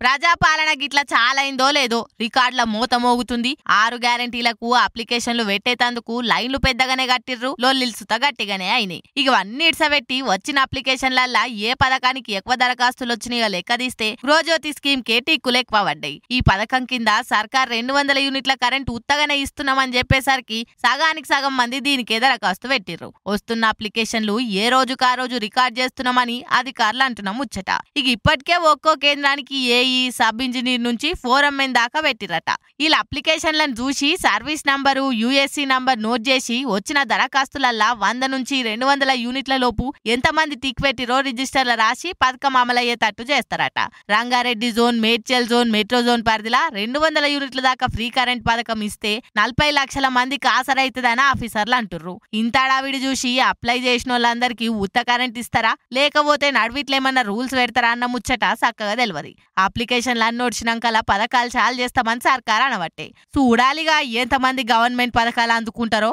ప్రజాపాలన గిట్ల చాలా అయిందో లేదో రికార్డుల మూత మోగుతుంది. 6 గ్యారెంటీలకు అప్లికేషన్లు పెట్టేతందుకు లైన్లు పెద్దగానే కట్టిర్రు, లొల్లిల్సుత గట్టిగానే అయినాయి. ఇవన్నీ ఇడ్సబెట్టి వచ్చిన అప్లికేషన్లల్లా ఏ పథకానికి ఎక్కువ దరఖాస్తులు వచ్చినాయో లెక్కదీస్తే గృహజ్యోతి స్కీమ్ కే టిక్కులు ఎక్కువ పడ్డాయి. ఈ పథకం కింద సర్కార్ 200 యూనిట్ల కరెంట్ ఉత్తగానే ఇస్తున్నామని చెప్పేసరికి సగానికి సగం మంది దీనికే దరఖాస్తు పెట్టిర్రు. వస్తున్న అప్లికేషన్లు ఏ రోజుకా రోజు రికార్డ్ చేస్తున్నామని అధికారులు అంటున్న ముచ్చట. ఇప్పటికే ఒక్కో కేంద్రానికి ఏఈ, సబ్ ఇంజనీర్ నుంచి ఫోరమ్మెన్ దాకా పెట్టిరట. వీళ్ళ అప్లికేషన్లను చూసి service number, USC number note చేసి వచ్చిన దరఖాస్తులల్లా 100 నుంచి 200 యూనిట్ల లోపు ఎంతమంది టిక్ పెట్టిరో రిజిస్టర్ల రాసి పథకం అమలయ్యేటట్టు చేస్తారట. Rangareddy zone, Medchal zone, metro zone పరిధిలా 200 యూనిట్ల దాకా ఫ్రీ కరెంట్ పథకం ఇస్తే 40 లక్షల మందికి ఆసరైతుందని ఆఫీసర్లు అంటుర్రు. ఇంత అడావిడి చూసి అప్లై చేసిన వాళ్ళందరికీ ఉత్త కరెంట్ ఇస్తారా లేకపోతే నడివిట్లేమన్నా రూల్స్ పెడతారా అన్న ముచ్చట చక్కగా తెలియదు. అప్లికేషన్లు అన్ని వచ్చినాకలా పథకాలు చాలు చేస్తామని సర్కార్ అనబట్టే చూడాలిగా ఎంతమంది గవర్నమెంట్ పథకాలు అందుకుంటారో.